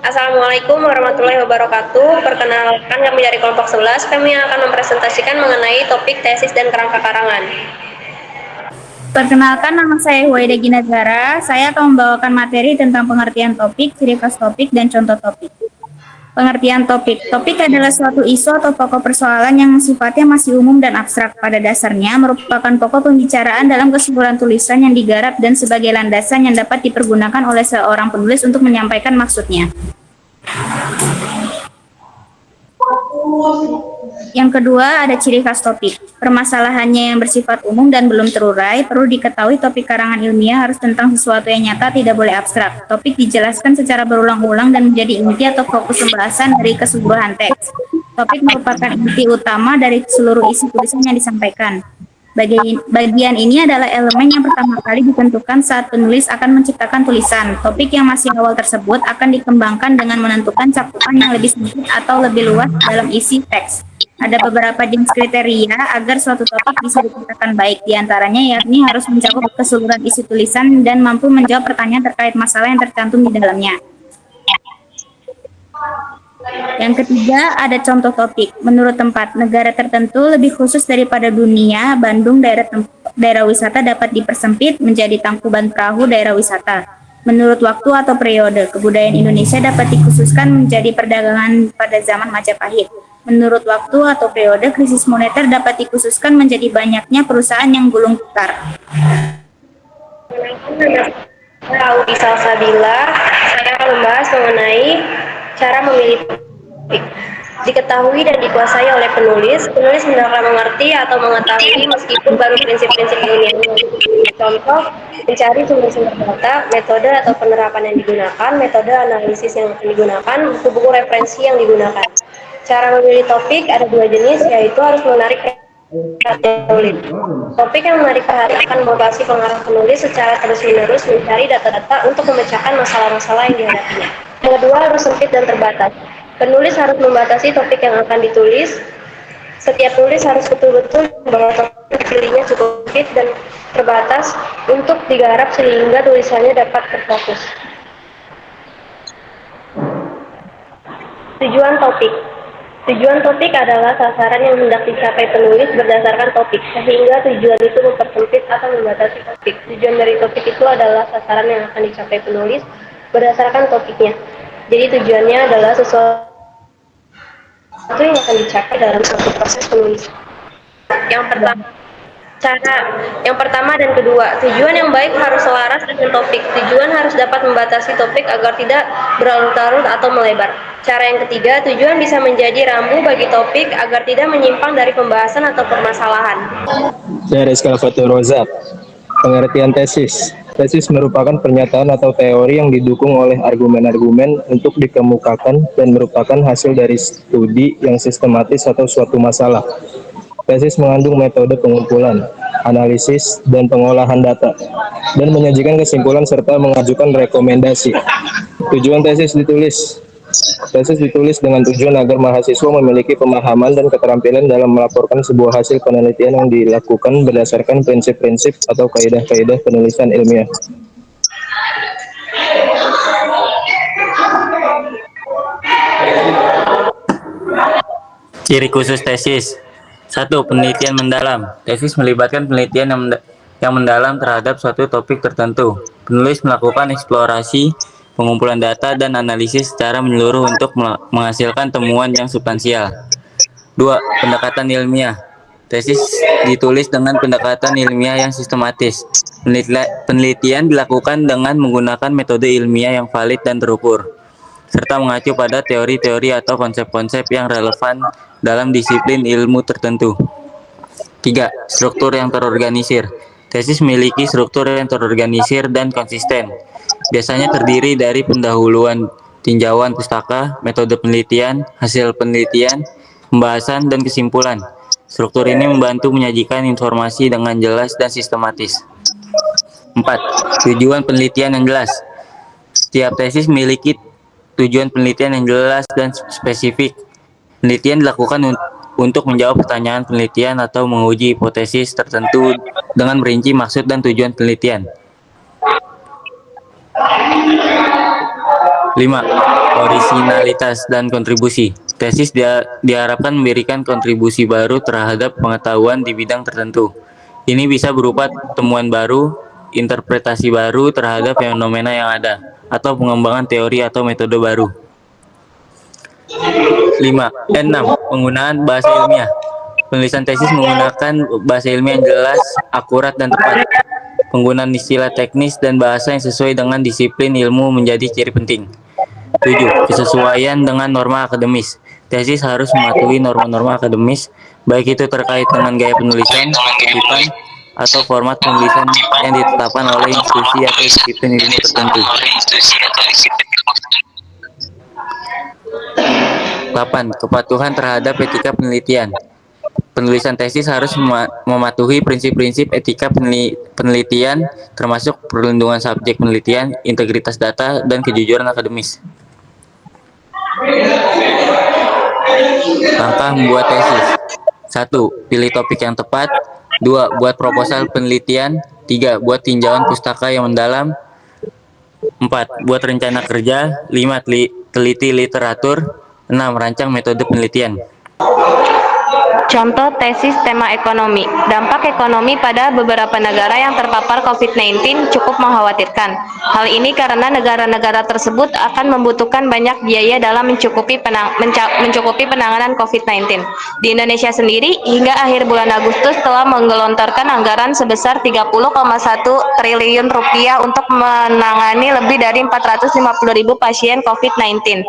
Assalamualaikum warahmatullahi wabarakatuh. Perkenalkan kami dari kelompok 11, kami akan mempresentasikan mengenai topik tesis dan kerangka karangan. Perkenalkan, nama saya Huwaida Ginazara. Saya akan membawakan materi tentang pengertian topik, ciri khas topik, dan contoh topik. Pengertian topik. Topik adalah suatu isu atau pokok persoalan yang sifatnya masih umum dan abstrak. Pada dasarnya merupakan pokok pembicaraan dalam kesimpulan tulisan yang digarap dan sebagai landasan yang dapat dipergunakan oleh seorang penulis untuk menyampaikan maksudnya. Yang kedua, ada ciri khas topik. Permasalahannya yang bersifat umum dan belum terurai. Perlu diketahui topik karangan ilmiah harus tentang sesuatu yang nyata, tidak boleh abstrak. Topik dijelaskan secara berulang-ulang dan menjadi inti atau fokus pembahasan dari keseluruhan teks. Topik merupakan inti utama dari seluruh isi tulisan yang disampaikan. Bagian ini adalah elemen yang pertama kali ditentukan saat penulis akan menciptakan tulisan. Topik yang masih awal tersebut akan dikembangkan dengan menentukan cakupan yang lebih sempit atau lebih luas dalam isi teks. Ada beberapa jenis kriteria agar suatu topik bisa dikatakan baik, diantaranya yakni harus mencakup keseluruhan isi tulisan dan mampu menjawab pertanyaan terkait masalah yang tercantum di dalamnya. Yang ketiga, ada contoh topik. Menurut tempat, negara tertentu lebih khusus daripada dunia, Bandung daerah wisata dapat dipersempit menjadi Tangkuban Perahu daerah wisata. Menurut waktu atau periode, kebudayaan Indonesia dapat dikhususkan menjadi perdagangan pada zaman Majapahit. Menurut waktu atau periode, krisis moneter dapat dikhususkan menjadi banyaknya perusahaan yang gulung tikar. Saya Audi Salsabila, saya akan membahas mengenai cara memilih topik. Diketahui dan dikuasai oleh penulis hendaklah mengerti atau mengetahui meskipun baru prinsip-prinsip ilmiahnya. Contoh, mencari sumber-sumber data, metode atau penerapan yang digunakan, metode analisis yang digunakan, buku-buku referensi yang digunakan. Cara memilih topik ada dua jenis, yaitu harus menarik penulis. Topik yang menarik perhatian akan memotivasi pengarang penulis secara terus-menerus mencari data-data untuk memecahkan masalah-masalah yang dihadapinya. Yang kedua, harus sempit dan terbatas. Penulis harus membatasi topik yang akan ditulis. Setiap tulis harus betul-betul bahwa topik dipilihnya cukup sempit dan terbatas untuk digarap sehingga tulisannya dapat terfokus. Tujuan topik. Tujuan topik adalah sasaran yang hendak dicapai penulis berdasarkan topik, sehingga tujuan itu mempersempit atau membatasi topik. Tujuan dari topik itu adalah sasaran yang akan dicapai penulis berdasarkan topiknya. Jadi tujuannya adalah sesuatu yang akan dicapai dalam suatu proses penulisan. Yang pertama dan kedua, tujuan yang baik harus selaras dengan topik. Tujuan harus dapat membatasi topik agar tidak berlarut-larut atau melebar. Cara yang ketiga, tujuan bisa menjadi rambu bagi topik agar tidak menyimpang dari pembahasan atau permasalahan. Dari Escalafato Rozak, pengertian tesis. Tesis merupakan pernyataan atau teori yang didukung oleh argumen-argumen untuk dikemukakan dan merupakan hasil dari studi yang sistematis atau suatu masalah. Tesis mengandung metode pengumpulan, analisis, dan pengolahan data, dan menyajikan kesimpulan serta mengajukan rekomendasi. Tujuan tesis ditulis. Tesis ditulis dengan tujuan agar mahasiswa memiliki pemahaman dan keterampilan dalam melaporkan sebuah hasil penelitian yang dilakukan berdasarkan prinsip-prinsip atau kaidah-kaidah penulisan ilmiah. Ciri khusus tesis. 1. Penelitian mendalam. Tesis melibatkan penelitian yang mendalam terhadap suatu topik tertentu. Penulis melakukan eksplorasi, pengumpulan data, dan analisis secara menyeluruh untuk menghasilkan temuan yang substansial. 2. Pendekatan ilmiah. Tesis ditulis dengan pendekatan ilmiah yang sistematis. Penelitian dilakukan dengan menggunakan metode ilmiah yang valid dan terukur, serta mengacu pada teori-teori atau konsep-konsep yang relevan dalam disiplin ilmu tertentu. 3. Struktur yang terorganisir. Tesis memiliki struktur yang terorganisir dan konsisten. Biasanya terdiri dari pendahuluan, tinjauan pustaka, metode penelitian, hasil penelitian, pembahasan, dan kesimpulan. Struktur ini membantu menyajikan informasi dengan jelas dan sistematis. 4. Tujuan penelitian yang jelas. Setiap tesis memiliki tujuan penelitian yang jelas dan spesifik. Penelitian dilakukan untuk menjawab pertanyaan penelitian atau menguji hipotesis tertentu dengan merinci maksud dan tujuan penelitian. 5. orisinalitas dan kontribusi. Tesis diharapkan memberikan kontribusi baru terhadap pengetahuan di bidang tertentu. Ini bisa berupa temuan baru, interpretasi baru terhadap fenomena yang ada, atau pengembangan teori atau metode baru. 6. Penggunaan bahasa ilmiah. Penulisan tesis menggunakan bahasa ilmiah yang jelas, akurat, dan tepat. Penggunaan istilah teknis dan bahasa yang sesuai dengan disiplin ilmu menjadi ciri penting. 7. Kesesuaian dengan norma akademis. Tesis harus mematuhi norma-norma akademis, baik itu terkait dengan gaya penulisan, kutipan, atau format penulisan yang ditetapkan oleh institusi atau disiplin ilmu tertentu. 8. Kepatuhan terhadap etika penelitian. Penulisan tesis harus mematuhi prinsip-prinsip etika penelitian, termasuk perlindungan subjek penelitian, integritas data, dan kejujuran akademis. Langkah membuat tesis. 1. Pilih topik yang tepat. 2. Buat proposal penelitian. 3. Buat tinjauan pustaka yang mendalam. 4. Buat rencana kerja. 5. Teliti literatur. 6. Rancang metode penelitian. Contoh tesis tema ekonomi. Dampak ekonomi pada beberapa negara yang terpapar COVID-19 cukup mengkhawatirkan. Hal ini karena negara-negara tersebut akan membutuhkan banyak biaya dalam mencukupi penanganan COVID-19. Di Indonesia sendiri, hingga akhir bulan Agustus telah menggelontorkan anggaran sebesar 30,1 triliun rupiah untuk menangani lebih dari 450.000 pasien COVID-19.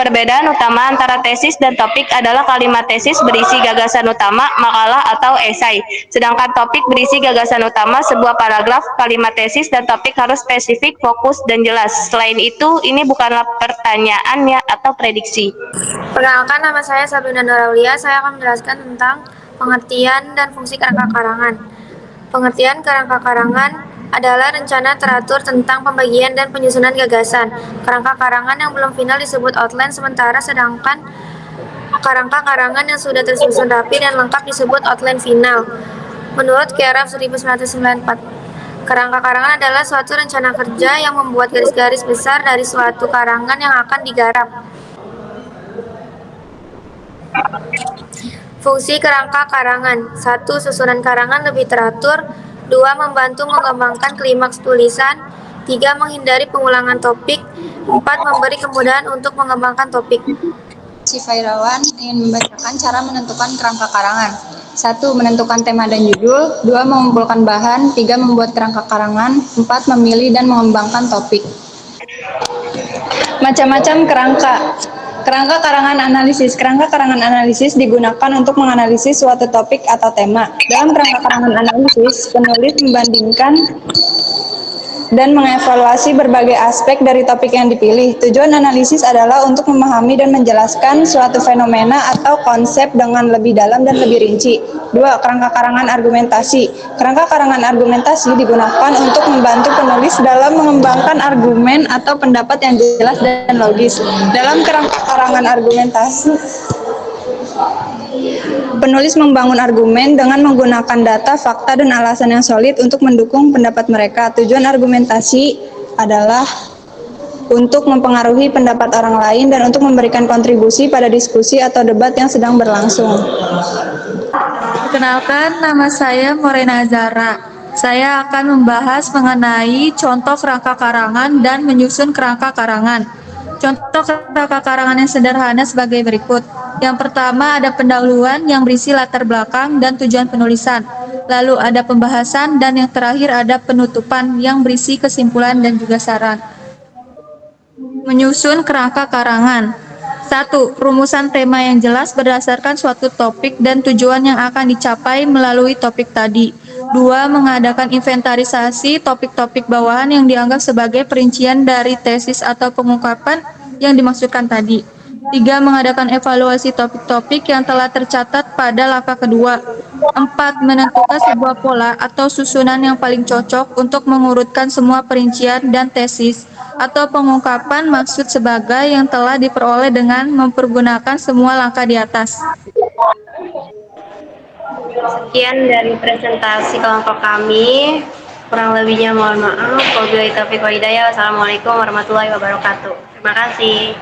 Perbedaan utama antara tesis dan topik adalah kalimat tesis berisi gagasan utama, makalah, atau esai. Sedangkan topik berisi gagasan utama, sebuah paragraf. Kalimat tesis dan topik harus spesifik, fokus, dan jelas. Selain itu, ini bukanlah pertanyaan ya atau prediksi. Perkenalkan, nama saya Sabrina Nuraulia. Saya akan menjelaskan tentang pengertian dan fungsi kerangka karangan. Pengertian kerangka karangan adalah rencana teratur tentang pembagian dan penyusunan gagasan. Kerangka karangan yang belum final disebut outline, sedangkan kerangka karangan yang sudah tersusun rapi dan lengkap disebut outline final. Menurut Kieraf 1994, kerangka karangan adalah suatu rencana kerja yang membuat garis-garis besar dari suatu karangan yang akan digarap. Fungsi kerangka karangan. 1. Susunan karangan lebih teratur. 2. Membantu mengembangkan klimaks tulisan. 3. Menghindari pengulangan topik. 4. Memberi kemudahan untuk mengembangkan topik. Si Fairawan ingin membacakan cara menentukan kerangka karangan. 1. Menentukan tema dan judul. 2. Mengumpulkan bahan. 3. Membuat kerangka karangan. 4. Memilih dan mengembangkan topik. Macam-macam kerangka. Kerangka karangan analisis. Kerangka karangan analisis digunakan untuk menganalisis suatu topik atau tema. Dalam kerangka karangan analisis, penulis membandingkan dan mengevaluasi berbagai aspek dari topik yang dipilih. Tujuan analisis adalah untuk memahami dan menjelaskan suatu fenomena atau konsep dengan lebih dalam dan lebih rinci. 2. Kerangka karangan argumentasi. Kerangka karangan argumentasi digunakan untuk membantu penulis dalam mengembangkan argumen atau pendapat yang jelas dan logis. Dalam kerangka karangan argumentasi, penulis membangun argumen dengan menggunakan data, fakta, dan alasan yang solid untuk mendukung pendapat mereka. Tujuan argumentasi adalah untuk mempengaruhi pendapat orang lain dan untuk memberikan kontribusi pada diskusi atau debat yang sedang berlangsung. Perkenalkan, nama saya Morena Azara. Saya akan membahas mengenai contoh kerangka karangan dan menyusun kerangka karangan. Contoh kerangka karangan yang sederhana sebagai berikut. Yang pertama ada pendahuluan yang berisi latar belakang dan tujuan penulisan. Lalu ada pembahasan dan yang terakhir ada penutupan yang berisi kesimpulan dan juga saran. Menyusun kerangka karangan. 1. Rumusan tema yang jelas berdasarkan suatu topik dan tujuan yang akan dicapai melalui topik tadi. 2. Mengadakan inventarisasi topik-topik bawahan yang dianggap sebagai perincian dari tesis atau pengungkapan yang dimaksudkan tadi. 3. Mengadakan evaluasi topik-topik yang telah tercatat pada langkah kedua. 4. Menentukan sebuah pola atau susunan yang paling cocok untuk mengurutkan semua perincian dan tesis atau pengungkapan maksud sebagai yang telah diperoleh dengan mempergunakan semua langkah di atas. Sekian dari presentasi kelompok kami. Kurang lebihnya mohon maaf. Wabillahi taufiq wal hidayah. Wassalamualaikum warahmatullahi wabarakatuh. Terima kasih.